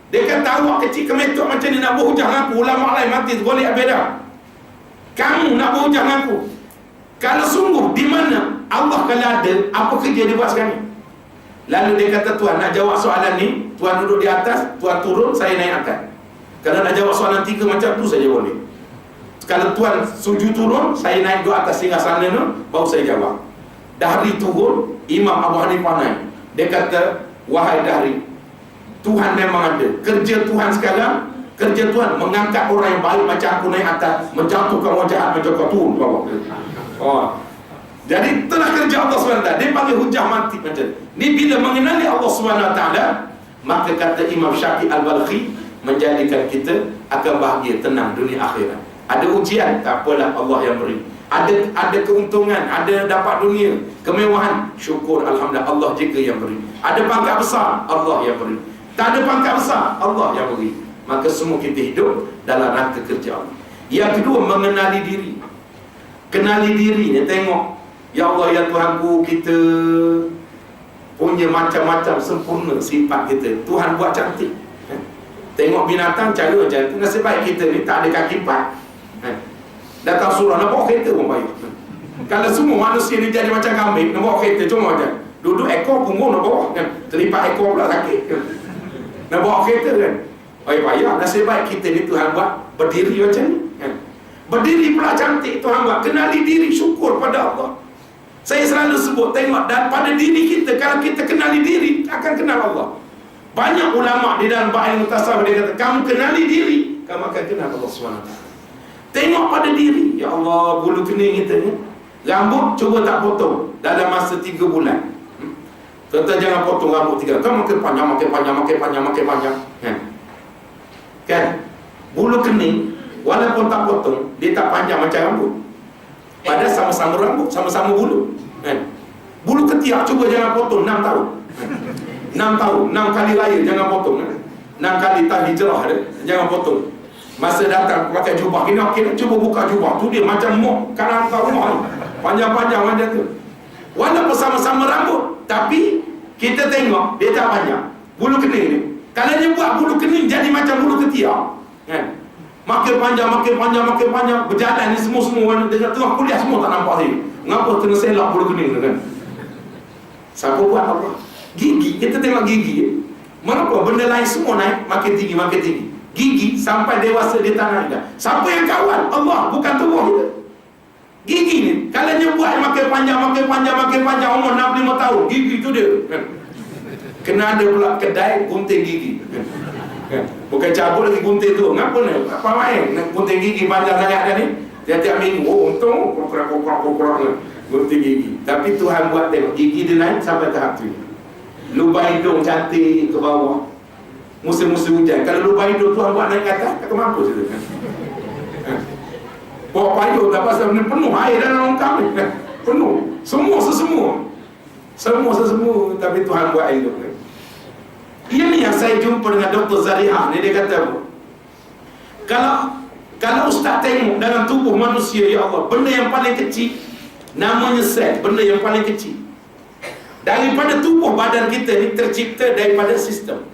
Dia kata awak kecil kemetok macam ni nak berhujah aku, ulama lain mati golek beda. Kamu nak berhujah aku. Kalau sungguh di mana Allah kalau ada, apa kerja dia buat sekarang ni? Lalu dia kata, Tuhan nak jawab soalan ni, Tuhan duduk di atas, Tuhan turun, saya naik atas. Kalau nak jawab soalan 3 macam tu saja boleh. Kalau Tuhan sujud turun, saya naik ke atas singgasana tu, baru saya jawab. Dahri turun, Imam Abu Hanifah naik. Dia kata, wahai Dahri, Tuhan memang ada. Kerja Tuhan sekarang, kerja Tuhan mengangkat orang yang baik macam aku naik atas, menjatuhkan orang jahat macam kau turun ke bawah. Oh. Jadi telah kerja Allah SWT. Dia panggil hujah mati macam ni. Bila mengenali Allah SWT, maka kata Imam Syafi'i Al-Balkhi, menjadikan kita akan bahagia, tenang dunia akhirat. Ada ujian, tak apalah, Allah yang beri. Ada keuntungan, ada dapat dunia, kemewahan, syukur, alhamdulillah, Allah juga yang beri. Ada pangkat besar, Allah yang beri. Tak ada pangkat besar, Allah yang beri. Maka semua kita hidup dalam rangka kerja Allah. Yang kedua, mengenali diri. Kenali diri ni, tengok, ya Allah, ya Tuhanku, kita punya macam-macam sempurna sifat kita. Tuhan buat cantik. Tengok binatang cara macam tu. Nasib baik kita ni tak ada kaki 4. Datang surah nak bawa kereta pun payah. Kalau semua manusia ni jadi macam kambing, nak bawa kereta cuma macam duduk ekor punggung nak bawa kan. Terlipat ekor pula sakit kan. Nak bawa kereta kan. Payah. Nasib baik kita ni Tuhan buat berdiri macam ni kan. Berdiri pula cantik Tuhan buat. Kenali diri, syukur pada Allah. Saya selalu sebut, tengok, dan pada diri kita, kalau kita kenali diri, akan kenal Allah. Banyak ulama di dalam bab ilmu tasawuf dia kata, kamu kenali diri, kamu akan kenal Allah SWT. Tengok pada diri. Ya Allah, bulu kening kita ni, rambut cuba tak potong dalam masa 3 bulan. Kata jangan potong rambut 3. Kan makin panjang. Kan? Bulu kening, walaupun tak potong, dia tak panjang macam rambut. Padahal sama-sama rambut, sama-sama bulu. Bulu ketiak cuba jangan potong 6 tahun. 6 tahun, 6 kali raya jangan potong. 6 kali tak hijrah dia, jangan potong. Masa datang pakai jubah, kena cuba buka jubah tu, dia macam mok kanan kat rumah ni. Panjang-panjang macam tu. Walaupun sama-sama rambut, tapi kita tengok dia tak panjang. Bulu kening ni, kalau dia buat bulu kening jadi macam bulu ketiak, kan? Makin panjang, berjalan ni semua dengan tengah kuliah semua tak nampak dia. Mengapa kena selak bulu kening tu kan? Siapa buat Allah? Gigi, kita tengok gigi. Mengapa benda lain semua naik makin tinggi. Gigi sampai dewasa dia tak naik dah. Siapa yang kawal? Allah, bukan tubuh kita. Gigi ni, kalau dia buat makin panjang, umur 65 tahun, gigi tu dia kan? Kena ada pula kedai gunting gigi kan? Bukan cabut lagi gunting tu. Ngapa ni? Apa main? Nak gunting gigi panjang sangat dah ni. Tiap-tiap minggu, untung kokrak gunting gigi. Tapi Tuhan buat tengok gigi dia naik sampai tahap tu. Lubang hidung cantik ke bawah. Musim-musim hujan, kalau lubang hidung Tuhan buat naik ke atas, tak mampus itu kan. Bawa payung tak pasal benda penuh air dalam longkang ni kan. Penuh. Semua sesemua. Tapi Tuhan buat hidup kan. Ini yang saya jumpa dengan Dr. Zarihah ni, dia kata apa? Kalau Ustaz tengok dalam tubuh manusia, ya Allah, benda yang paling kecil namanya sel, benda yang paling kecil. Daripada tubuh badan kita ni tercipta daripada sistem.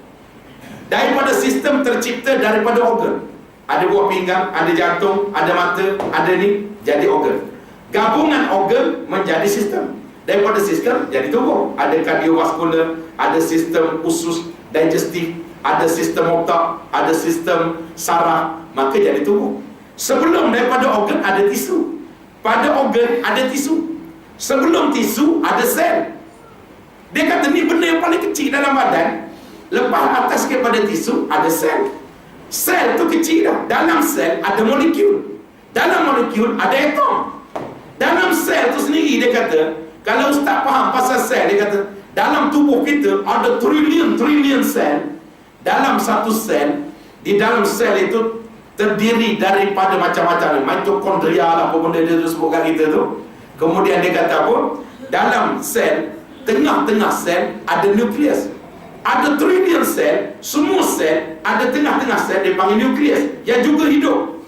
Daripada sistem tercipta daripada organ. Ada buah pinggang, ada jantung, ada mata, ada ni, jadi organ. Gabungan organ menjadi sistem. Daripada sistem jadi tubuh. Ada kardiovaskular, ada sistem usus digestif, ada sistem otak, ada sistem saraf, maka jadi tubuh. Sebelum daripada organ ada tisu. Pada organ ada tisu. Sebelum tisu ada sel. Dia kata ni benda yang paling kecil dalam badan. Lepas atas kepada tisu ada sel. Sel tu kecil dah. Dalam sel ada molekul. Dalam molekul ada atom. Dalam sel tu sendiri dia kata, kalau Ustaz faham pasal sel, dia kata dalam tubuh kita ada trilion sel. Dalam satu sel, di dalam sel itu terdiri daripada macam-macam mitokondria lah, apa benda dia sebutkan kita tu. Kemudian dia kata apa? Dalam sel, tengah-tengah sel ada nukleus. Ada trilion sel, semua sel ada tengah-tengah sel, dia panggil nukleus, yang juga hidup.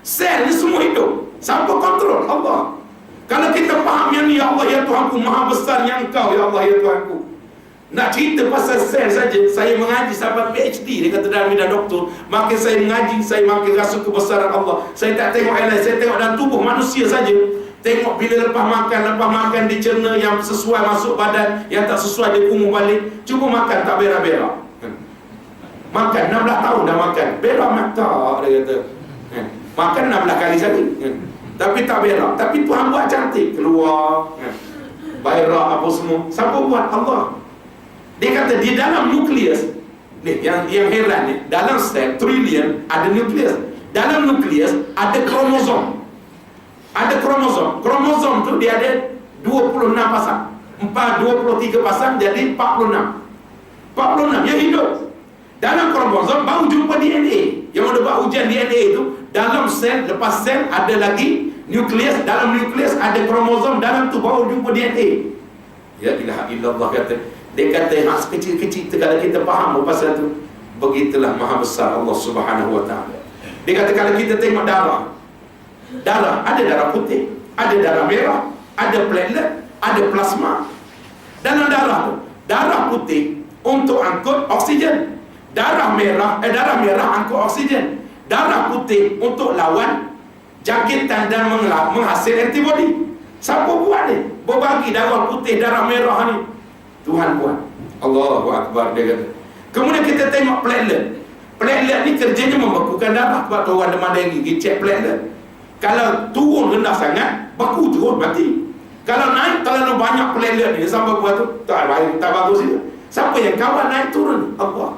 Sel ni semua hidup. Siapa kontrol? Allah. Kalau kita faham yang ni, ya Allah ya Tuhanku, maha besar yang Engkau, ya Allah ya Tuhanku. Nak cerita pasal sel saja, saya mengaji sampai PhD, dia kata dalam bidang doktor. Makin saya mengaji, saya makin rasa kebesaran Allah. Saya tak tengok yang lain, saya tengok dalam tubuh manusia saja. Tengok bila lepas makan dicerna, yang sesuai masuk badan, yang tak sesuai dia kumuh balik. Cuba makan tak berak-berak. Makan 16 tahun dah makan, berak mata, dia kata. Makan 16 kali sekali, tapi tak berak. Tapi Tuhan buat cantik, keluar berak apa semua. Siapa buat? Allah. Dia kata di dalam nukleus ni, yang heran ni, dalam sel trilion ada nukleus. Dalam nukleus ada kromosom. Ada kromosom. Kromosom tu dia ada 26 pasang. 23 pasang jadi 46. 46 yang hidup. Dalam kromosom baru jumpa DNA. Yang ada buat ujian DNA itu, dalam sel, lepas sel ada lagi nukleus. Dalam nukleus ada kromosom, dalam tu baru jumpa DNA. Ya ilaha illallah kata. Dia kata hak kecil-kecil tu kalau kita faham pasal tu, begitulah maha besar Allah Subhanahu wa taala. Dia kata kalau kita tengok darah, ada darah putih, ada darah merah, ada platelet, ada plasma. Dalam darah tu, darah putih untuk angkut oksigen, darah merah angkut oksigen, darah putih untuk lawan jangkitan dan menghasil antibody. Siapa buat ni? Berbagi darah putih, darah merah ni, Tuhan buat. Allahu Akbar, dia kata. Kemudian kita tengok platelet. Platelet ni kerjanya membekukan darah. Sebab tu orang demam denggi pergi cek platelet. Kalau turun rendah sangat, beku terus mati. Kalau naik terlalu banyak platelet ni sampai buat tu, tak bagus juga. Siapa yang kawal naik turun? Allah.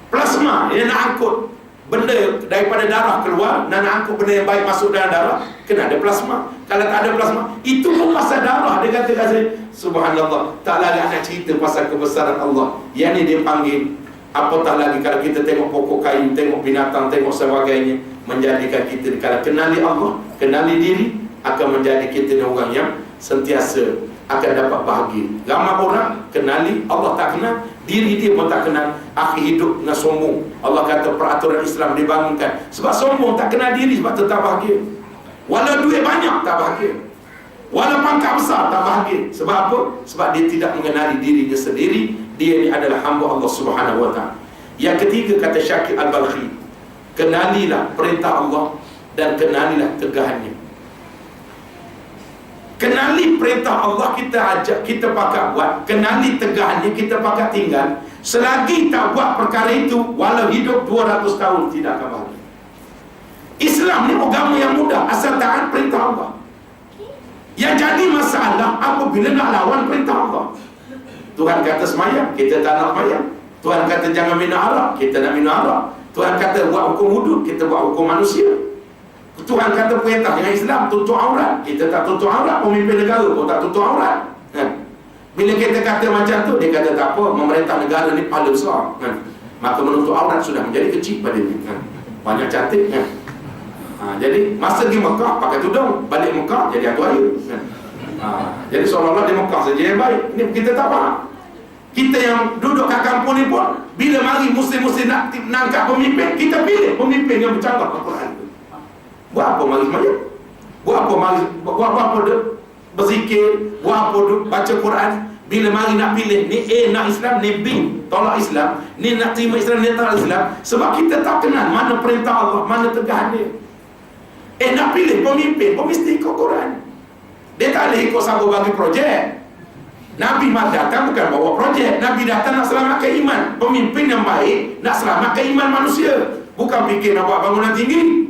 Plasma yang nak angkut benda daripada darah keluar, nak angkut benda yang baik masuk dalam darah, kena ada plasma. Kalau tak ada plasma, itu pun pasal darah. Dia kata subhanallah, tak lagi nak cerita pasal kebesaran Allah. Yang ni dia panggil, apatah lagi kalau kita tengok pokok kayu, tengok binatang, tengok sebagainya, menjadikan kita, kalau kenali Allah, kenali diri, akan menjadi kita ni orang yang sentiasa akan dapat bahagia. Ramai orang kenali Allah tak kenal, diri dia pun tak kenal, akhir hidup dengan sombong. Allah kata peraturan Islam dibangunkan sebab sombong, tak kenal diri, sebab tu tak bahagia. Walau duit banyak tak bahagia, walau pangkat besar tak bahagia. Sebab apa? Sebab dia tidak mengenali dirinya sendiri. Dia ni adalah hamba Allah Subhanahu wa ta'ala. Yang ketiga, kata Syakir Al-Balkhi, kenalilah perintah Allah dan kenalilah tegahannya. Kenali perintah Allah, kita ajak, kita pakat buat. Kenali tegahannya, kita pakat tinggal. Selagi tak buat perkara itu, walau hidup 200 tahun, tidak akan bahagia. Islam ni agama yang mudah, asal taat perintah Allah. Yang jadi masalah apabila nak lawan perintah Allah. Tuhan kata semayang, kita tak nak semayang. Tuhan kata jangan minum arak, kita nak minum arak. Tuhan kata buat hukum hudud, kita buat hukum manusia. Tuhan kata perintah dengan Islam tutup aurat, kita tak tutup aurat. Pemimpin negara pun tak tutup aurat. Bila kita kata macam tu, dia kata tak apa, memerintah negara ni pahala besar. Maka menutup aurat sudah menjadi kecil pada dia. Banyak cantik. Jadi masa pergi Mekah pakai tudung, balik Mekah jadi atu air. Jadi seolah-olah di Mekah saja yang baik. Ini kita tak faham. Kita yang duduk kat kampung ni pun, bila mari muslim-muslim nak angkat pemimpin, kita pilih pemimpin yang bercakap Al-Quran. Buat apa mari semayang? Buat apa berzikir? Buat apa baca Quran? Bila mari nak pilih, ni A nak Islam, ni B tolak Islam, ni nak terima Islam, ni tolak Islam. Sebab kita tak kenal mana perintah Allah, mana tegahan dia. Nak pilih pemimpin pun mesti ikut Quran. Dia tak boleh ikut siapa bagi projek. Nabi datang bukan bawa projek. Nabi datang nak selamatkan iman. Pemimpin yang baik nak selamatkan iman manusia. Bukan fikir nak buat bangunan tinggi,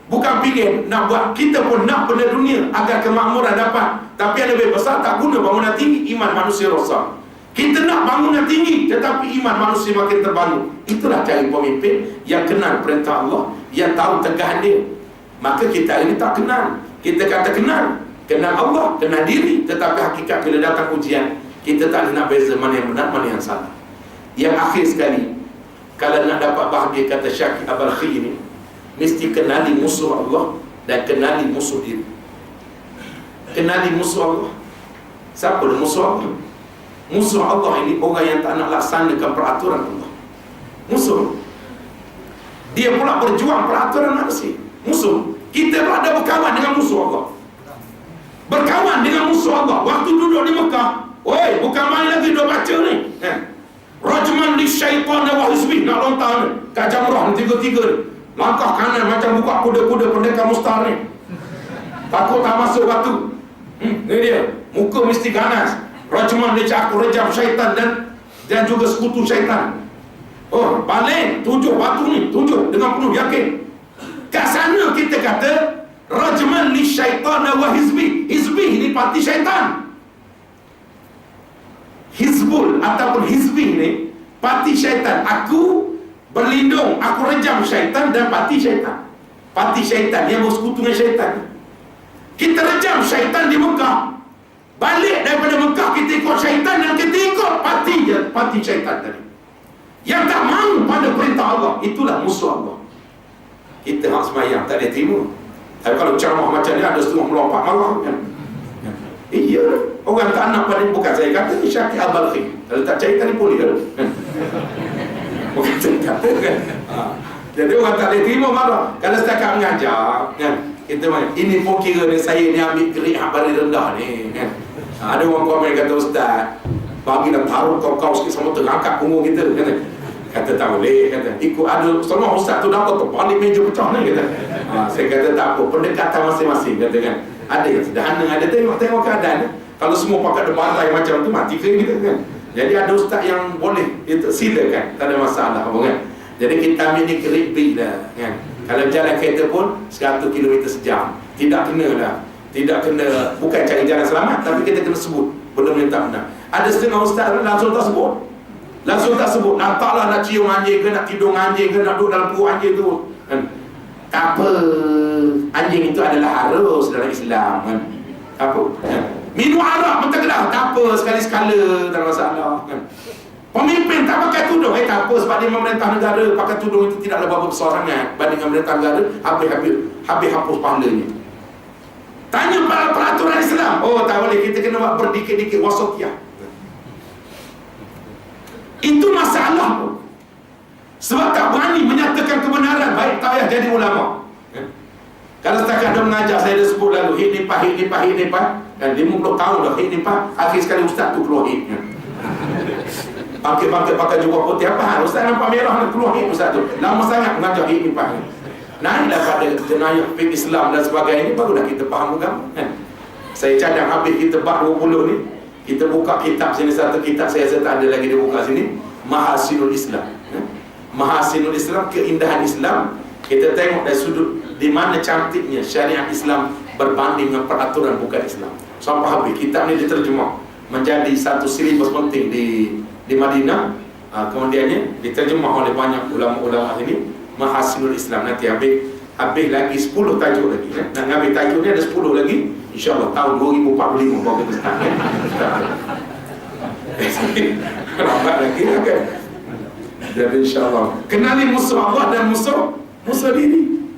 bukan fikir nak buat, kita pun nak benda dunia agar kemakmuran dapat. Tapi yang lebih besar, tak guna bangunan tinggi, iman manusia rosak. Kita nak bangunan tinggi, tetapi iman manusia makin terbangun. Itulah cari pemimpin yang kenal perintah Allah, yang tahu tegahan dia. Maka kita ini tak kenal. Kita kata kenal Allah, kenal diri, tetapi hakikat bila datang ujian, kita tak boleh nak beza mana yang benar, mana yang salah. Yang akhir sekali, kalau nak dapat bahagia, kata Syakir Al-Balkhi ini, mesti kenali musuh Allah dan kenali musuh diri. Kenali musuh Allah. Siapa dia musuh Allah? Musuh Allah ini orang yang tak nak laksanakan peraturan Allah. Musuh. Dia pula berjuang peraturan manusia. Musuh. Kita ada berkawan dengan musuh Allah. Berkawan dengan musuh Allah. Waktu duduk di Mekah, Oi, bukan main lagi dah baca ni. Rajman li syaitan wa hizbi, nak lontar ni. Kat Jamrah ni tiga-tiga ni. Langkah kanan macam buka kuda-kuda pendekar mustar ni. Takut tak masuk batu. Ni dia. Muka mesti ganas. Rajman dia cakap aku rejam syaitan dan juga sekutu syaitan. Oh, balik 7 batu ni, 7 dengan penuh yakin. Kat sana kita kata rajman li syaitan wa hizbi. Hizbi ni parti syaitan. Hizbul ataupun hizbi ni parti syaitan. Aku berlindung, aku rejam syaitan dan parti syaitan. Parti syaitan yang bersekutu dengan syaitan. Kita rejam syaitan di Mekah. Balik daripada Mekah kita ikut syaitan dan kita ikut parti syaitan tadi. Yang tak mahu pada perintah Allah, itulah musuh Allah. Kita hak semayang tak ada terima. Tapi kalau ceramah macam ni ada setengah melompat marah kan. Iya, orang tak nak pada, bukan saya kata ni Syakir Al-Balkhi. Kalau tak cari tadi boleh kan. Bukan saya kata kan. Jadi orang tak boleh terima marah. Kalau setakat mengajar kan, kita main, ini pun kira ni saya ni ambil kerik hak bari rendah ni kan. Ada orang komen kata ustaz, bagilah taruh kau sikit sama terangkat punggung kita kata. Kata tak boleh, kata ikut ada semua ustaz tu dapat terbalik meja pecah ni kata. Saya kata tak apa, pendekatan masing-masing kata kan. Ada yang sederhana, ada tengok keadaan. Kalau semua pakai debatai macam tu mati kering kita kan. Jadi ada ustaz yang boleh itu silakan, tak ada masalah apa kan. Jadi kita ambil ni kerik B lah kan. Kalau jalan kereta pun 100 km sejam. Tidak kena lah. Tidak kena, bukan cari jalan selamat, tapi kita kena sebut benda-benda tak benar. Ada setengah ustaz langsung tak sebut. Langsung tak sebut. Taklah nak cium anjing ke, nak tidur anjing ke, nak duduk dalam perut anjing tu kan. Tak apa, anjing itu adalah harus dalam Islam kan. Tak apa kan? Minum arak pun tak kena, tak apa, sekali-sekala tak ada masalah kan. Pemimpin tak pakai tudung, tak apa, sebab dia memerintah negara. Pakai tudung itu tidaklah berapa besar sangat banding memerintah negara, habis hapus pahalanya. Tanya peraturan Islam, oh tak boleh, kita kena buat berdikit-dikit wasatiyah. Itu masalah pun. Sebab tak berani menyatakan kebenaran, baik tak payah jadi ulama. Kalau setakat dia mengajar, saya dah sebut lalu, hit nipah, dan 50 tahun dah hit nipah, akhir sekali ustaz tu keluar hit. Pakai jubah putih, apa hal? Ustaz nampak merah nak keluar hit ustaz tu. Lama sangat mengajar hit nipah. Naiklah pada jenayah fiqh Islam dan sebagainya, barulah kita faham agama kan. Saya cadang habis kita bab 20 ni, kita buka kitab sini, satu kitab saya rasa tak ada lagi dia buka sini, Mahasinul Islam. Mahasinul Islam, keindahan Islam. Kita tengok dari sudut di mana cantiknya syariat Islam berbanding dengan peraturan bukan Islam. Sampai habis kitab ni diterjemah menjadi satu silibus penting di Madinah. Kemudiannya diterjemah oleh banyak ulama-ulama sini. Mahasinul Islam. Nanti habis lagi 10 tajuk lagi nak ambil tajuk ni ada 10 lagi, InsyaAllah tahun 2045 baru kita start rambat lagi kan. Jadi insyaAllah kenali musuh Allah dan musuh diri.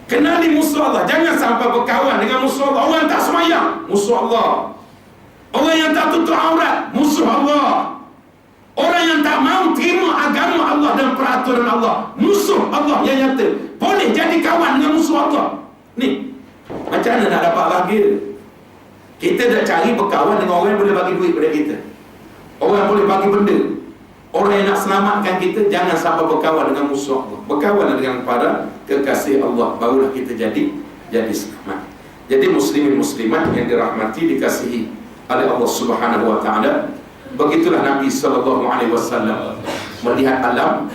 Kenali musuh Allah, jangan sampai berkawan dengan musuh Allah. Orang tak semayang, musuh Allah. Orang yang tak tutup aurat, musuh Allah. Orang yang tak mau terima agama Allah dan peraturan Allah, musuh Allah yang nyata. Boleh jadi kawan dengan musuh Allah. Ni macam mana nak dapat bahagia? Kita dah cari berkawan dengan orang yang boleh bagi duit pada kita, orang yang boleh bagi benda, orang yang nak selamatkan kita. Jangan sampai berkawan dengan musuh Allah. Berkawan dengan para kekasih Allah, barulah kita jadi selamat. Jadi muslimin muslimat yang dirahmati, dikasihi oleh Allah Subhanahu wa taala, begitulah Nabi SAW melihat alam,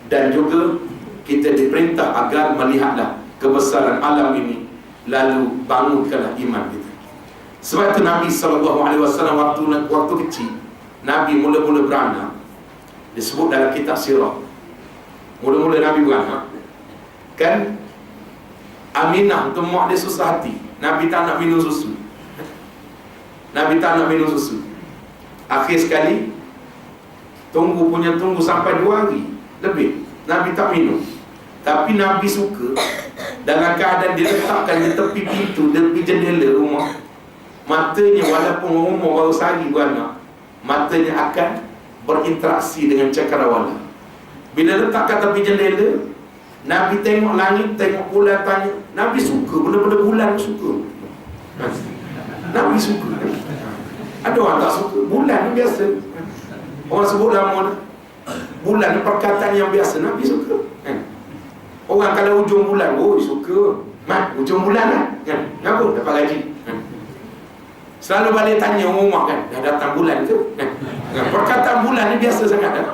dan juga kita diperintah agar melihatlah kebesaran alam ini, lalu bangunkanlah iman kita. Sebab itu Nabi SAW waktu kecil, Nabi mula-mula beranak. Disebut dalam kitab sirah, mula-mula Nabi beranak kan, Aminah tu mak dia susah hati. Nabi tak nak minum susu. Akhir sekali tunggu sampai 2 hari lebih, Nabi tak minum. Tapi Nabi suka dalam keadaan dia letakkan di tepi pintu, tepi jendela rumah. Matanya walaupun umur baru sehari beranak, matanya akan berinteraksi dengan cakrawala. Bila letakkan tepi jendela, Nabi tengok langit, tengok bulan, tanya. Nabi suka, benda-benda bulan suka. Nabi suka. Ada orang tak suka. Bulan ni biasa. Orang sebut lama dah. Bulan ni perkataan yang biasa. Nabi suka. Orang kalau hujung bulan, oh suka. Mat, hujung bulan lah. Kenapa? Dapat gaji. Selalu balik tanya rumah kan, dah datang bulan ke? Perkataan bulan ni biasa sangat dah.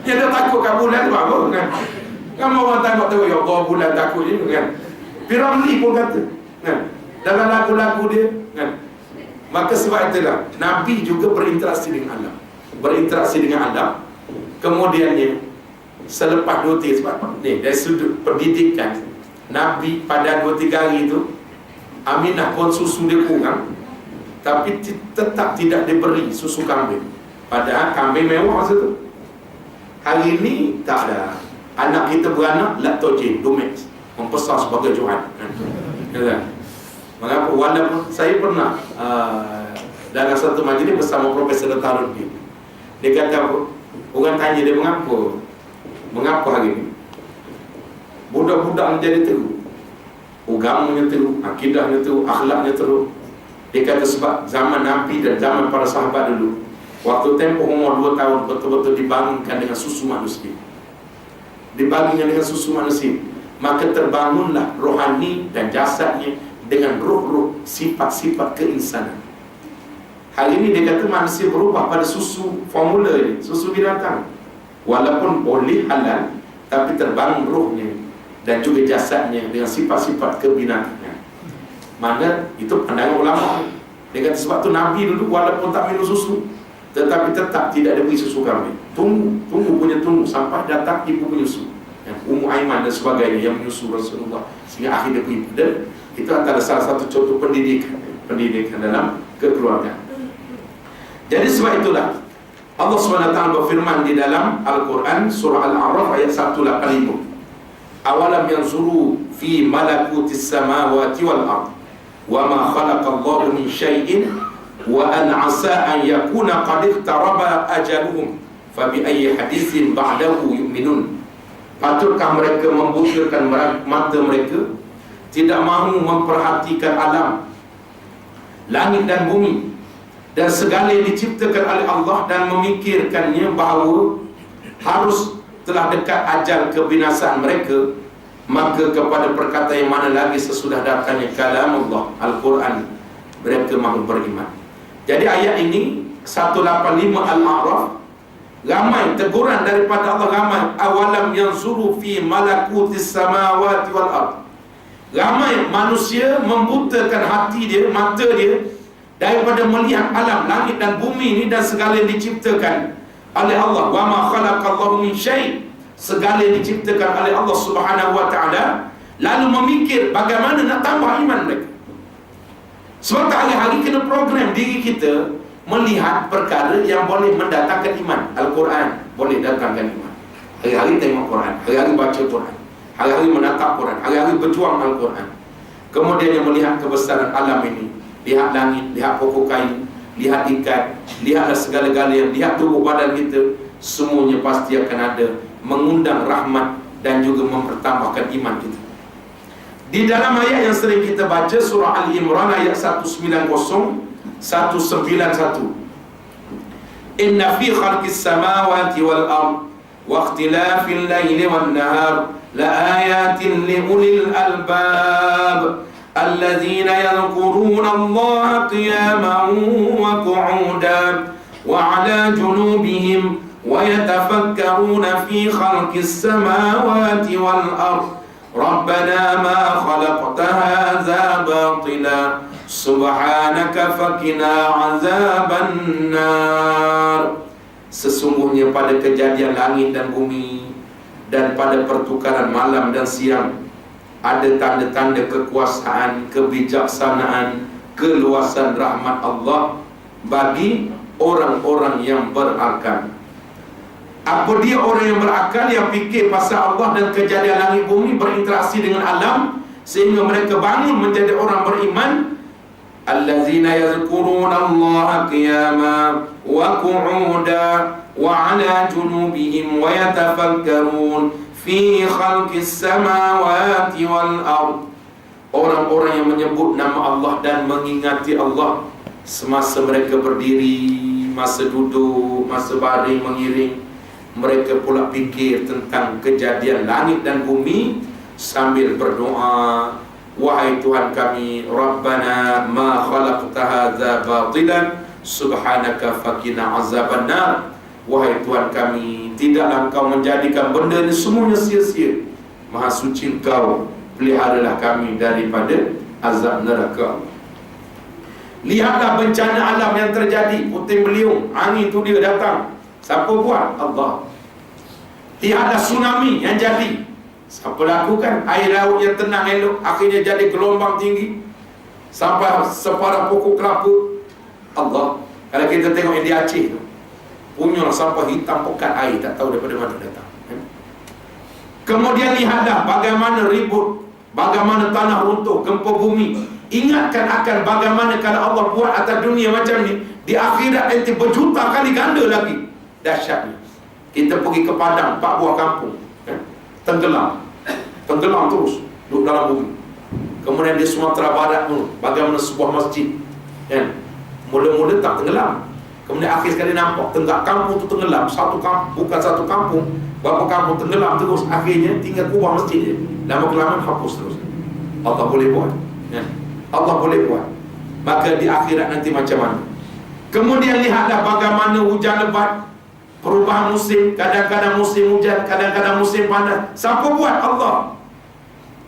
Dia dah takut kat bulan tu apa kan? Kan orang tengok tu, ya Allah bulan takut je kan. Piramli pun kata kan, dalam lagu-lagu dia kan. Maka sebab itulah Nabi juga berinteraksi dengan alam. Berinteraksi dengan alam. Kemudiannya selepas 2-3 sebab ni dari sudut pendidikan, Nabi pada 2-3 hari tu Aminah pun susu dia kurang, tapi tetap tidak diberi susu kambing. Padahal kambing mewah masa tu. Hari ni tak ada. Anak kita beranak laktogen, Domex, membesar sebagai Johan. Ya. Mengapa? Walaupun saya pernah dalam satu majlis bersama Profesor Taruddin. Dia kata apa? Orang tanya dia mengapa hari ni budak-budak menjadi teruk, agamanya teruk, akidahnya teruk, akhlaknya teruk. Dia kata sebab zaman Nabi dan zaman para sahabat dulu, waktu tempoh umur 2 tahun betul-betul dibangunkan dengan susu manusia. Dibangunkan dengan susu manusia, maka terbangunlah rohani dan jasadnya dengan roh-roh sifat-sifat keinsanan. Hari ini dia kata manusia berubah pada susu formula ini, susu binatang. Walaupun boleh halal, tapi terbangun rohnya dan juga jasadnya dengan sifat-sifat kebinatangan. Mana itu pandangan ulama. Dia kata sebab tu Nabi dulu walaupun tak minum susu, tetapi tetap tidak diberi susu kambing. Tunggu sampai datang ibu penyusu, Ummu Aiman dan sebagainya yang menyusu Rasulullah sehingga akhirnya beri. Dan itu antara salah satu contoh pendidikan dalam kekeluargaan. Jadi sebab itulah Allah SWT berfirman di dalam Al-Quran surah Al-A'raf ayat 185, awalam yanzuru fi malakutis samawati wal ard wa ma khalaqallahu min syai'in wa an 'asa an yakuna qad iqtaraba ajaluhum fa bi ayyi haditsin ba'dahu yu'minun. Patutkah mereka membutakan mata mereka, tidak mahu memperhatikan alam, langit dan bumi dan segala yang diciptakan oleh Allah, dan memikirkannya bahawa harus telah dekat ajal kebinasaan mereka, maka kepada perkataan yang mana lagi sesudah datangnya kalam Allah, Al-Quran, mereka mahu beriman. Jadi ayat ini 185 Al-A'raf, ramai teguran daripada Allah, ramai awalam yanzuru fi malakutis samawati wal ard. Ramai manusia membutakan hati dia, mata dia daripada melihat alam, langit dan bumi ini dan segala yang diciptakan oleh Allah. Wa ma khalaqallahu min syai', segala yang diciptakan oleh Allah Subhanahu wa taala, lalu memikir bagaimana nak tambah iman mereka. Sebab hari-hari kena program diri kita melihat perkara yang boleh mendatangkan iman. Al-Quran boleh datangkan iman. Hari-hari tengok Quran, hari-hari baca Quran, hari-hari menatap Quran, hari-hari berjuang Al-Quran. Kemudian yang melihat kebesaran alam ini, lihat langit, lihat pokok kayu, lihat ikan, lihatlah segala-galanya, lihat tubuh badan kita, semuanya pasti akan ada mengundang rahmat dan juga mempertambahkan iman kita. Di dalam ayat yang sering kita baca surah Al-Imran ayat 190, 191, inna fi khalqis samawati wal ard wa ikhtilafil laili wan nahar la ayatin li ulil albab الذين يذكرون الله قياما وقعودا وعلى جنوبهم ويتفكرون في خلق السماوات والأرض ربنا ما خلقت هذا باطلا سبحانك فقنا عذاب النار. Sesungguhnya pada kejadian langit dan bumi dan pada pertukaran malam dan siang ada tanda-tanda kekuasaan, kebijaksanaan, keluasan rahmat Allah bagi orang-orang yang berakal. Apa dia orang yang berakal, yang fikir pasal Allah dan kejadian langit bumi, berinteraksi dengan alam sehingga mereka bangun menjadi orang beriman. Allazina yazkuruna Allah qiyama wa qu'uda wa ala junubihim wa yatafakkarun fi khalqis samawati wal ard. Orang-orang yang menyebut nama Allah dan mengingati Allah Semasa mereka berdiri, masa duduk, masa baring mengiring, mereka pula fikir tentang kejadian langit dan bumi sambil berdoa, wahai Tuhan kami, Rabbana ma khalaqta hadza batilan subhanaka faqina azabannar. Wahai Tuhan kami, tidaklah Engkau menjadikan benda ini semuanya sia-sia. Maha suci Engkau, peliharalah kami daripada azab neraka. Lihatlah bencana alam yang terjadi, puting beliung, angin tu dia datang. Siapa buat? Allah. Lihatlah tsunami yang jadi, siapa lakukan? Air laut yang tenang elok akhirnya jadi gelombang tinggi sampai separah pokok kelapa. Allah. Kalau kita tengok yang di Aceh tu, punya sampai hitam pekat air, tak tahu daripada mana datang. Kemudian lihatlah bagaimana ribut, bagaimana tanah runtuh, gempa bumi. Ingatkan akan bagaimana kalau Allah buat atas dunia macam ni, di akhirat nanti berjuta kali ganda lagi dahsyatnya. Kita pergi ke Padang, 4 buah kampung, tenggelam terus duduk dalam bumi. Kemudian di Sumatera Barat pun bagaimana sebuah masjid, mula-mula tak tenggelam, kemudian akhir sekali nampak kampung tu tenggelam. Bukan satu kampung, berapa kampung tenggelam terus. Akhirnya tinggal kubah masjid je, lama kelamaan hapus terus. Allah boleh buat, Allah boleh buat. Maka di akhirat nanti macam mana? Kemudian lihatlah bagaimana hujan lebat, perubahan musim, kadang-kadang musim hujan, kadang-kadang musim panas. Siapa buat? Allah.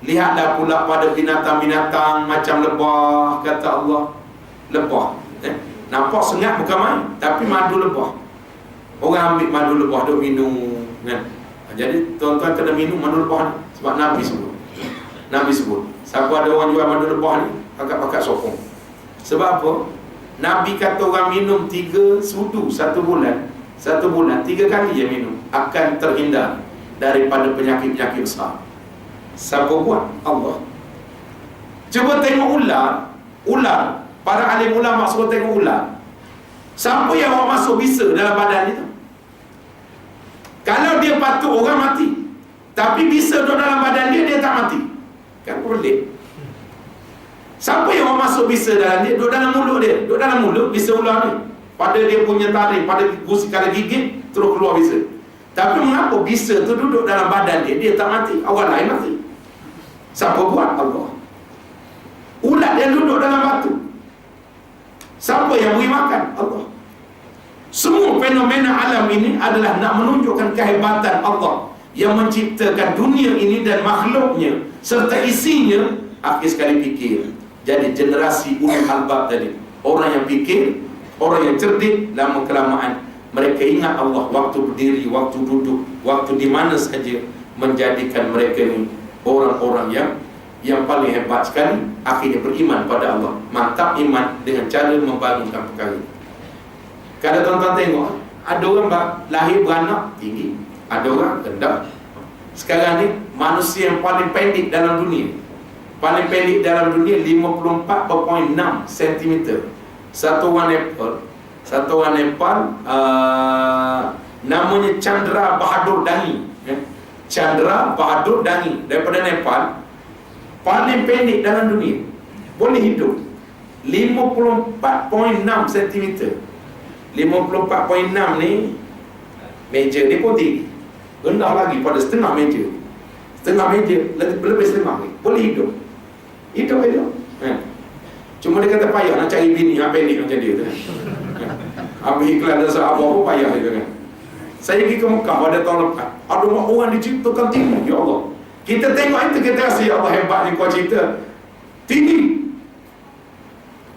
Lihatlah pula pada binatang-binatang macam lebah, kata Allah. Lebah, nampak sengat bukan main, tapi madu lebah. Orang ambil madu lebah duk minum, Jadi tuan-tuan kena minum madu lebah ni, sebab Nabi sebut. Siapa ada orang jual madu lebah ni, pakat-pakat sokong. Sebab apa? Nabi kata orang minum 3 sudu 1 bulan, 3 kali je minum, akan terhindar daripada penyakit-penyakit besar. Siapa buat? Allah. Cuba tengok ular. Para alim ulama suruh tengok ular. Siapa yang awak masuk bisa dalam badan itu? Kalau dia patut orang mati, tapi bisa duduk dalam badan dia tak mati, kan pelik. Siapa yang orang masuk bisa dalam dia? Duduk dalam mulut, bisa ular ni. Pada dia punya taring, pada gusi kalau gigit terus keluar bisa. Tapi mengapa bisa tu duduk dalam badan dia tak mati, orang lain mati? Siapa buat? Allah. Ulat yang duduk dalam batu, siapa yang beri makan? Allah. Semua fenomena alam ini adalah nak menunjukkan kehebatan Allah yang menciptakan dunia ini dan makhluknya serta isinya. Akhir sekali fikir, jadi generasi ulul albab tadi, orang yang fikir, orang yang cerdik, lama kelamaan mereka ingat Allah waktu berdiri, waktu duduk, waktu di mana saja, menjadikan mereka ni orang-orang yang paling hebat sekali. Akhirnya beriman pada Allah, mantap iman dengan cara membangunkan perkara. Kalau tuan-tuan tengok, ada orang lahir beranak tinggi, ada orang rendah. Sekarang ni manusia yang paling pendek dalam dunia, 54.6 cm. Satu orang Nepal, namanya Chandra Bahadur Dangi, Chandra Bahadur Dangi, daripada Nepal, paling pendek dalam dunia, boleh hidup 54.6 cm. 54.6 ni, meja ni pun tinggi, rendah lagi pada setengah meja, lebih setengah ni, boleh hidup. Cuma dia kata payah nak cari bini yang pendek macam dia tu. Habis iklan dasar apa pun payah dia kan. Saya pergi ke Mekah pada tahun lepas, ada orang diciptakan tinggi, ya Allah. Kita tengok itu, kita rasa ya Allah hebatnya kau cipta tinggi.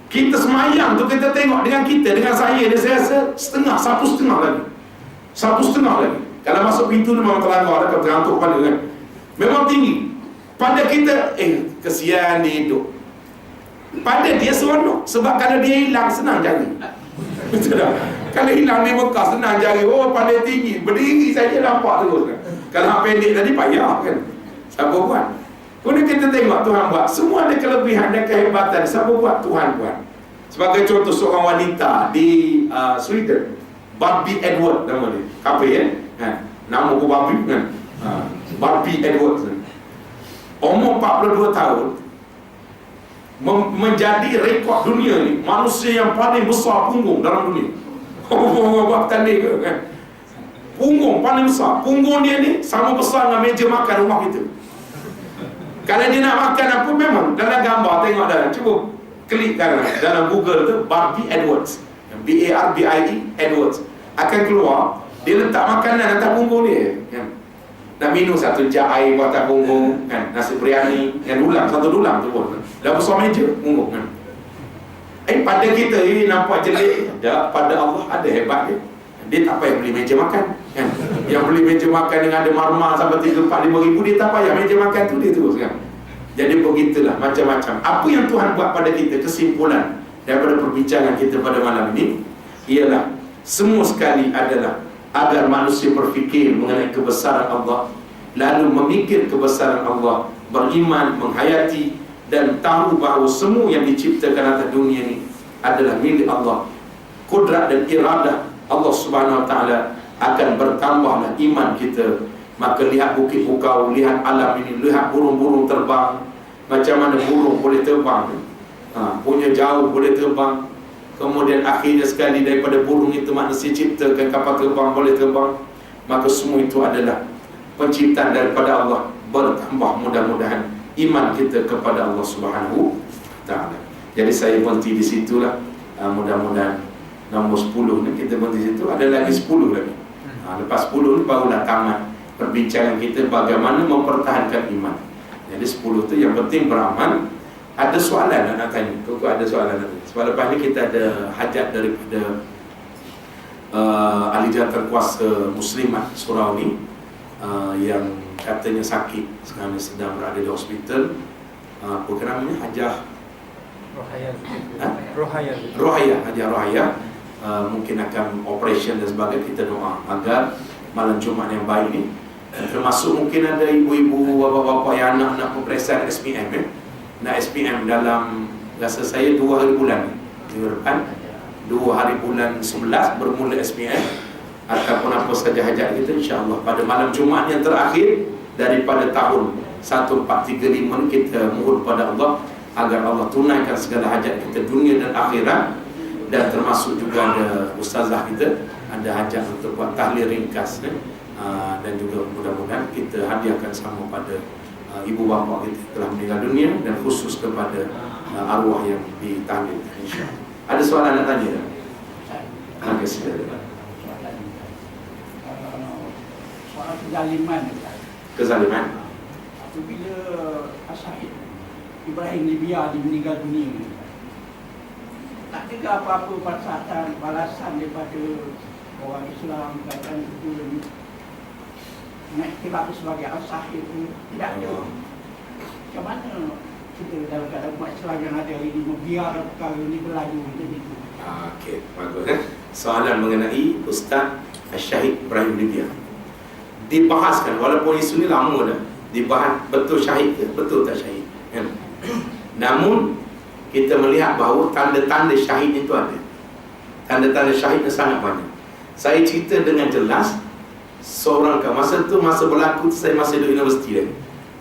Kita semayang tu, kita tengok dengan saya rasa satu setengah lagi. Kalau masuk pintu tu memang terlanggar, ada terantuk kepala kan, memang tinggi. Pada kita, kesian dia hidup. Pada dia seronok, sebab kalau dia hilang senang cari. Betul tak? Kalau hilang di Mekah senang cari. Oh, pandai tinggi, berdiri saja nampak terus kan. Kalau pendek tadi payah kan. Siapa buat? Kemudian kita tengok Tuhan buat, semua ada kelebihan dan kehebatan. Siapa buat? Tuhan buat. Sebagai contoh, seorang wanita di Sweden, Barbie Edwards nama dia, kapal nama aku Barbie kan, Barbie Edwards, umur 42 tahun. menjadi rekod dunia ni, manusia yang paling besar punggung dalam dunia. Buat tanding ke kan? Punggung paling besar. Punggung dia ni sama besar dengan meja makan rumah kita. Kalau dia nak makan apa, memang dalam gambar tengok dalam, cuba klik dalam Google tu Barbie Edwards, Barbie Edwards, akan keluar dia letak makanan atas punggung dia kan? Nak minum satu jam air buat atas punggung kan? Nasi biryani yang dulang, satu dulang tu pun dah besar meja punggung kan? Pada kita ini nampak jelek, pada Allah ada hebat dia. Dia tak payah beli meja makan kan? Yang beli meja makan yang ada marmar sampai 3-4-5 ribu, dia tak payah meja makan tu, dia terus kan? Jadi begitulah macam-macam. Apa yang Tuhan buat pada kita, kesimpulan daripada perbincangan kita pada malam ini ialah semua sekali adalah agar manusia berfikir mengenai kebesaran Allah, lalu memikir kebesaran Allah, beriman, menghayati dan tahu bahawa semua yang diciptakan atas dunia ini adalah milik Allah. Kudrat dan iradah Allah Subhanahu Wa Taala akan bertambahlah iman kita. Maka lihat bukit bukau, lihat alam ini, lihat burung-burung terbang. Macam mana burung boleh terbang, punya jauh boleh terbang. Kemudian akhirnya sekali daripada burung itu manusia ciptakan kapal terbang, boleh terbang. Maka semua itu adalah penciptaan daripada Allah. Bertambah mudah-mudahan iman kita kepada Allah Subhanahu Wa Taala. Jadi saya berhenti di situlah. Mudah-mudahan nombor 10 ni kita berhenti di situ. Ada lagi 10 lagi. Lepas 10 ni barulah tamat perbincangan kita bagaimana mempertahankan iman. Jadi 10 tu yang penting beramal. Ada soalan nak tanya? Kau ada soalan nak tanya? Sebab lepas ni kita ada hajat daripada ahli jawatan kuasa Muslimat Surau ni, yang katanya sakit, sekarang sedang berada di hospital. Apa namanya? Hajah Rohaya, Hajah Rohaya. Mungkin akan operation dan sebagainya. Kita doa agar malam Jumaat yang baik ni, termasuk mungkin ada ibu-ibu, bapa-bapa yang anak-anak peperiksaan SPM nak SPM dalam, rasa saya 2 hari bulan minggu depan, 2 hari bulan 11 bermula SPM ataupun apa saja hajat kita, insya-Allah pada malam Jumaat yang terakhir daripada tahun 1435 ni kita mohon pada Allah agar Allah tunaikan segala hajat kita dunia dan akhirat. Dan termasuk juga ada ustazah kita ada hajat untuk buat tahlil ringkas dan juga mudah-mudahan kita hadiahkan sama pada ibu bapa kita telah meninggal dunia dan khusus kepada arwah yang ditahlil, insya-Allah. Ada soalan nak tanya tak? Terima kasih. Soal kezaliman. Kezaliman. Apabila Syahid Ibrahim Libya meninggal dunia, tak ada apa-apa balasan daripada orang Islam katakan itu mengiktiraf sebagai Al-Syahid itu tidak ada. Macam mana kita dalam keadaan umat Islam yang ada ini membiar perkara ini berlalu macam itu? Okey, bagus. Soalan mengenai Ustaz Syahid Ibrahim Libya dibahaskan, walaupun isu ni lama dah dibahas, betul syahid ke, betul tak syahid kan? Namun kita melihat bahawa tanda-tanda syahid itu ada. Tanda-tanda syahid itu sangat banyak. Saya cerita dengan jelas. Seorang masa tu, masa berlaku tu, saya masih duduk universiti lagi.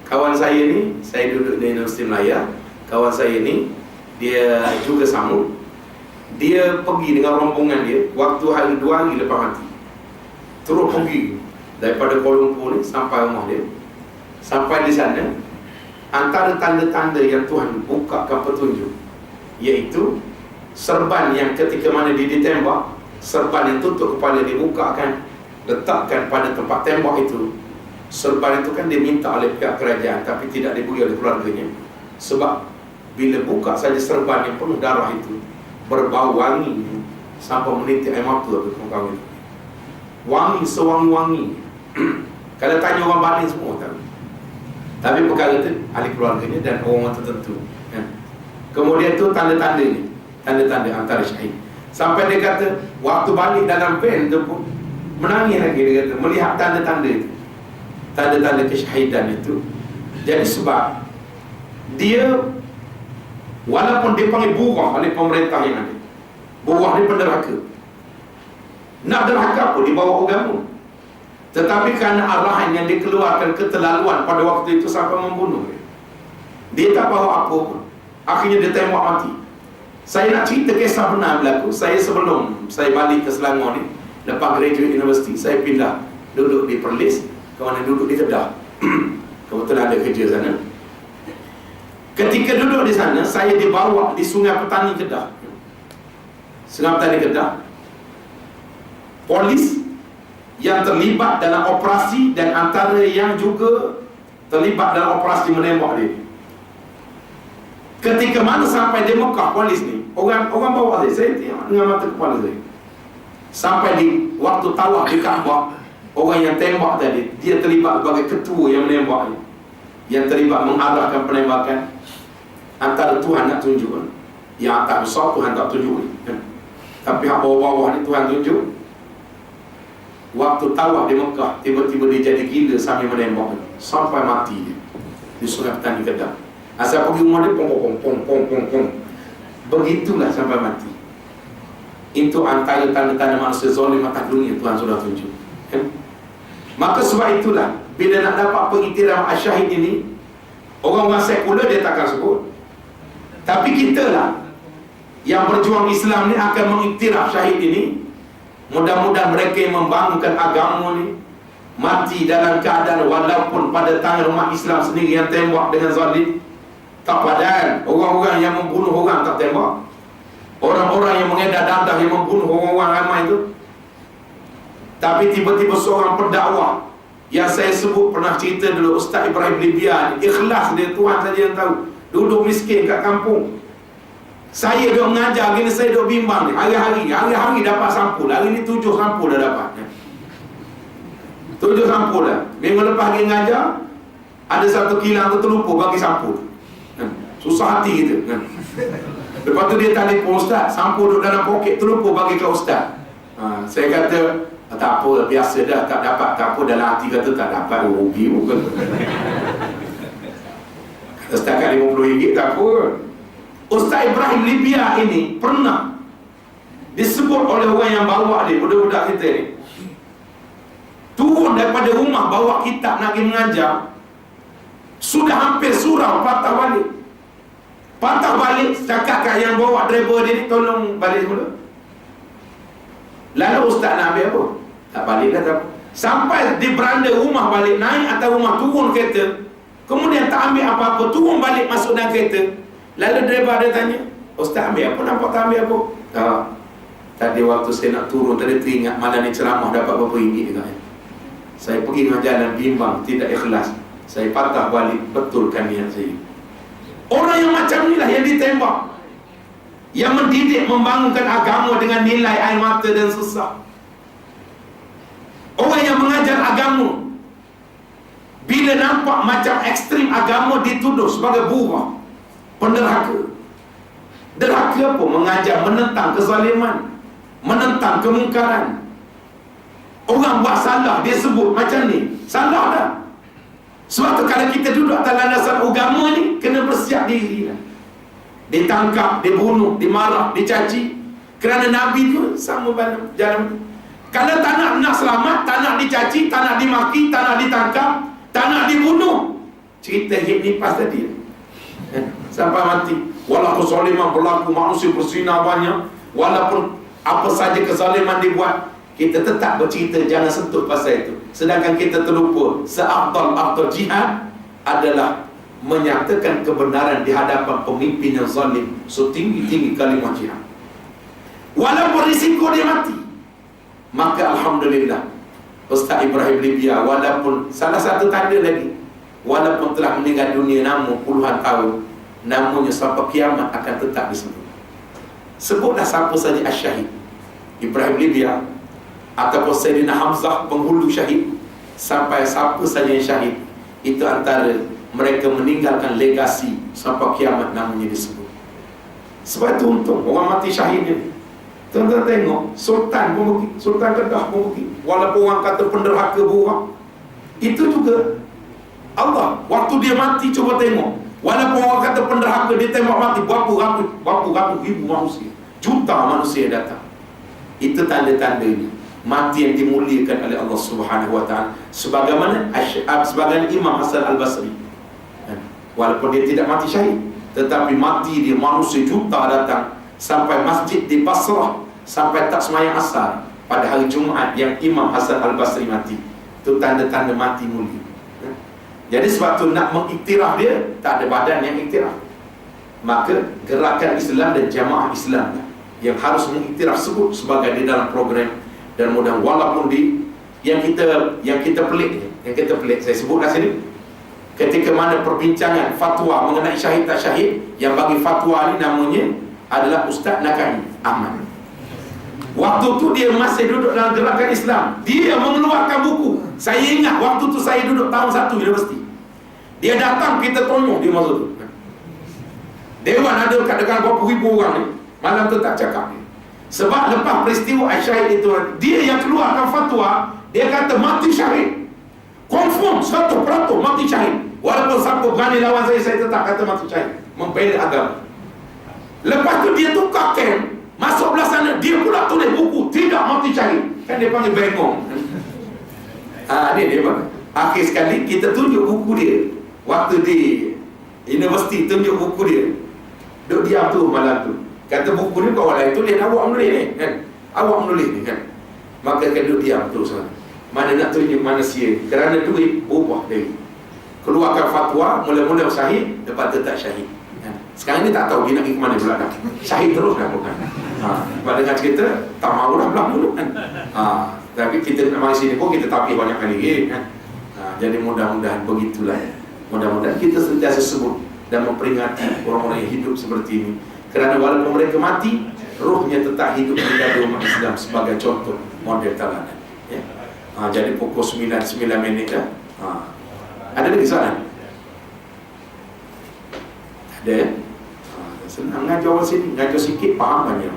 Kawan saya ni, saya duduk di Universiti Melaya. Kawan saya ni, dia juga sama. Dia pergi dengan rombongan dia waktu hari 2 hari lepas mati. Terus pergi daripada Kuala Lumpur ni sampai rumah dia. Sampai di sana, antara tanda-tanda yang Tuhan bukakan petunjuk, iaitu serban yang ketika mana dia ditembak, serban yang tutup kepala dia bukakan, letakkan pada tempat tembak itu. Serban itu kan diminta oleh pihak kerajaan tapi tidak diberi oleh keluarganya. Sebab bila buka saja serban yang penuh darah itu, berbau wangi sampai menitik air mata tu kawan. Wangi sewangi-wangi. Kalau tanya orang Bali semua tahu. Tapi perkara itu ahli keluarganya dan orang tertentu kan? Kemudian tu tanda-tanda ni, tanda-tanda antara syahid. Sampai dia kata waktu balik dalam van tu pun menangis lagi, dia kata melihat tanda-tanda itu, tanda-tanda kesyahidan itu. Jadi sebab dia walaupun dipanggil burah oleh pemerintah yang ada, burah ni penderhaka, nak derhaka apa di bawah agama, tetapi kerana arahan yang dikeluarkan keterlaluan pada waktu itu sampai membunuh dia tak bawa apa pun. Akhirnya dia tembak mati. Saya nak cerita kisah benar berlaku. Saya sebelum saya balik ke Selangor ni, lepas graduate university, saya pindah duduk di Perlis, kawan duduk di Kedah. Kebetulan ada kerja sana. Ketika duduk di sana, saya dibawa di Sungai Petani Kedah. Sungai Petani Kedah, polis yang terlibat dalam operasi dan antara yang juga terlibat dalam operasi menembak dia. Ketika mana sampai di Mekah, polis ni orang bawa saya tengok dengan mata kepala saya. Sampai di waktu tawaf di Kaabah, orang yang tembak tadi, dia terlibat sebagai ketua yang menembak ni, yang terlibat mengarahkan penembakan. Antara Tuhan nak tunjuk, yang atas besar Tuhan tak tunjuk ni, tapi yang bawah-bawah ni Tuhan tunjuk. Waktu tawaf di Mekah, tiba-tiba dia jadi gila sambil menembak sampai mati dia di Sungai Petani Kedah. Asal pergi rumah dia, pong. Begitulah sampai mati. Itu antara tanda-tanda manusia zalim atas dunia Tuhan sudah tunjuk. Maka sebab itulah, bila nak dapat pengiktiram asyahid ini, orang-orang sekular dia takkan sebut. Tapi kita lah yang berjuang Islam ni akan mengiktiraf syahid ini. Mudah-mudahan mereka yang membangunkan agama ni mati dalam keadaan walaupun pada tangan umat Islam sendiri yang tembak dengan zalim. Tak padan. Orang-orang yang membunuh orang tak tembak. Orang-orang yang mengedar darah yang membunuh orang-orang ramai itu. Tapi tiba-tiba seorang pendakwah yang saya sebut pernah cerita dulu, Ustaz Ibrahim Libya ni, ikhlas dia, Tuhan saja yang tahu. Duduk miskin kat kampung. Saya duduk mengajar gini, saya duduk bimbang ni. Hari-hari dapat sampul. Hari ni 7 sampul dah dapat. 7 sampul dah. Minggu lepas pergi mengajar, ada satu kilang tu terlupa bagi sampul. Susah hati kita. Lepas tu dia telefon, Ustaz, sampul duduk dalam poket, terlupa bagi ke Ustaz. Saya kata, tak apa, biasa dah, tak dapat. Tak apa, dalam hati kata tak dapat, rugi bukan. Setakat RM50 tak apa. Ustaz Ibrahim Libya ini pernah disebut oleh orang yang bawa dia, budak-budak kita ni, turun daripada rumah bawa kitab nak pergi mengajar. Sudah hampir surau, patah balik, cakap kat yang bawa driver dia ni, tolong balik semula. Lalu Ustaz nak ambil apa? Tak balik dah, tak apa. Sampai di beranda rumah balik, naik atas rumah, turun kereta, kemudian tak ambil apa-apa, turun balik masuk dalam kereta. Lalu driver dia tanya, Ustaz ambil apa? Nampak tak ambil apa? Tak. Tadi waktu saya nak turun, tadi teringat malam ni ceramah dapat berapa ringgit juga. Saya pergi dengan jalan bimbang, tidak ikhlas. Saya patah balik, betulkan niat saya. Orang yang macam inilah yang ditembak, yang mendidik, membangunkan agama dengan nilai air mata dan susah. Orang yang mengajar agama, bila nampak macam ekstrim agama, dituduh sebagai buah, penderhaka. Derhaka apa? Mengajar menentang kezaliman, menentang kemungkaran. Orang buat salah, dia sebut macam ni, salah dah. Sebab tu kalau kita duduk atas landasan agama ni, kena bersiap diri lah. Ditangkap, dibunuh, dimarah, dicaci. Kerana Nabi tu sama jalan. Kalau tak nak selamat, tak nak dicaci, tak nak dimaki, tak nak ditangkap, tak nak dibunuh, cerita hit nipas tadi sampai mati. Walaupun kezaliman berlaku, manusia berzina banyak, walaupun apa saja kezaliman dibuat, kita tetap bercerita, jangan sentuh pasal itu. Sedangkan kita terlupa, seafdal jihad adalah menyatakan kebenaran di hadapan pemimpin yang zalim, setinggi-tinggi kalimah jihad, walaupun risiko dia mati. Maka alhamdulillah, Ustaz Ibrahim Libya, walaupun salah satu tanda lagi, walaupun telah meninggal dunia namun puluhan tahun, namanya sampai kiamat akan tetap disebut. Sebutlah siapa saja asyahid. Ibrahim Libya ataupun Sayyidina Hamzah, penghulu syahid, sampai siapa saja yang syahid, itu antara mereka meninggalkan legasi sampai kiamat, namanya disebut. Sebab itu untung orang mati syahid ni. Tuan-tuan tengok, Sultan pun pergi, Sultan Kedah pun pergi, walaupun orang kata penderhaka buruk. Itu juga Allah, waktu dia mati, coba tengok, walaupun orang kata penderhaka, dia tembak mati berapa ribu manusia, juta manusia datang. Itu tanda-tanda ini, mati yang dimuliakan oleh Allah Subhanahu wa ta'ala. Sebagaimana Imam Hasan Al-Basri, walaupun dia tidak mati syahid, Tetapi mati dia, manusia juta datang. Sampai masjid di Basrah, sampai tak semayang asar pada hari Jumaat yang Imam Hasan Al-Basri mati. Itu tanda-tanda mati mulia. Jadi sebab tu nak mengiktiraf dia, tak ada badan yang iktiraf. Maka gerakan Islam dan jamaah Islam yang harus mengiktiraf sebut sebagai di dalam program. Dan mudah walaupun yang kita pelik, saya sebutlah sini. Ketika mana perbincangan fatwa mengenai syahid tak syahid, yang bagi fatwa ni namanya adalah Ustaz Nakani Ahmad. Waktu tu dia masih duduk dalam gerakan Islam. Dia mengeluarkan buku. Saya ingat waktu tu saya duduk tahun 1 universiti. Dia datang, kita tonyok dia masa tu. Dewan ada dekat berapa ribu orang ni. Malam tu tak cakap ni. Sebab lepas peristiwa Syahid itu, dia yang keluarkan fatwa. Dia kata mati syahid, confirm 100% mati syahid. Walaupun siapa berani lawan saya tetap kata mati syahid, membela agama. Lepas tu dia tukar camp, masuk belah sana, dia pula tulis buku tidak mati syahid. Kan dia panggil bengong. Dia bang. Akhir sekali kita tunjuk buku dia. Waktu di universiti tunjuk buku dia. Duk diam tu malam tu. Kata buku ni kau lain tulis, awak menulis ni kan. Awak menulis ni kan. Maka kan duk diam tu sana. Mana nak tunjuk manusia, kerana duit berubah dari keluarkan fatwa, mula-mula syahid, lepas tu tak syahid. Sekarang ni tak tahu dia nak pergi ke mana pula dah. Syahid terus dah bukan. Sebab dengan cerita tak mahu dah belah mulut kan. Tapi kita nak mari sini pun kita tapis banyak kali kan. Jadi mudah-mudahan begitulah. Mudah-mudahan kita sentiasa sebut dan memperingati orang-orang yang hidup seperti ini. Kerana walaupun mereka mati, rohnya tetap hidup menjadi umat Islam sebagai contoh model teladan. Ya. Jadi pukul 9 minit dah. Ada lagi soalan? Ada? Senang ngajar orang sini, ngajar sikit faham banyak.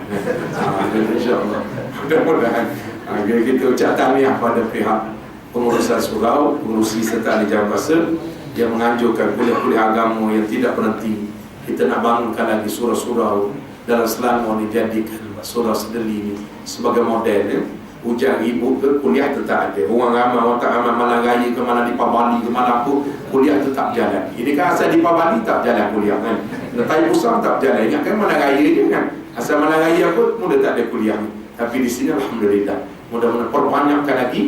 InsyaAllah. Mudah-mudahan kita ucap tahniah pada pihak pengurusan surau, pengurusi serta ahli jawabkuasa yang menganjurkan kuliah-kuliah agama yang tidak berhenti. Kita nak bangunkan lagi surau-surau dalam Selangor ni, jadikan surau Sedeli ni sebagai model ya. Ujian ibu ke kuliah tetap ada. Orang ramai, orang tak ramai, Malang Raya ke mana di Pabali ke mana pun, kuliah tetap jalan. Ini kan asal di Pabali tak jalan kuliah kan. Letai Pusat tak jalan. Ingat kan Malang Raya je kan. Asal Malang Raya pun mula tak ada kuliah ni. Tapi di sini Alhamdulillah. Mudah-mudahan perbanyakkan lagi.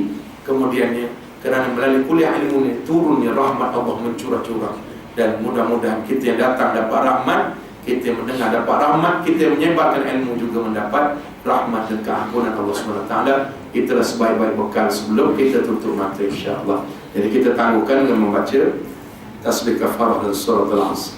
Kemudiannya kerana melalui kuliah ilmu ni turunnya rahmat Allah mencurah-curah. Dan mudah-mudahan kita yang datang dapat rahmat, kita yang mendengar dapat rahmat, kita yang menyebarkan ilmu juga mendapat rahmat dan keampunan Allah SWT. Itulah sebaik-baik bekal sebelum kita tutup mata insya-Allah. Jadi kita tangguhkan dengan membaca tasbih kafarah dan surat Al-Asr.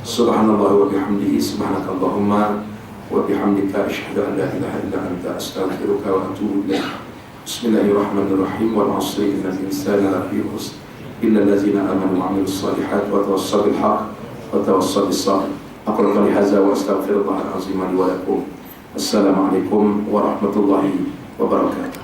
Subhanallah wa bihamdihi, subhanakallahumma wa bihamdika, asyhadu an la ilaha illa anta, astaghfiruka wa atubu ilaik. Bismillahirrahmanirrahim. Wal 'asri innal insana lafi khusr illa allazina amanu wa 'amilus solihat wa tawassaw bil haqq wa tawassaw bis sabr. Aqulu qawli hadza wa astaghfirullahal azim li wa lakum. Assalamualaikum warahmatullahi wabarakatuh.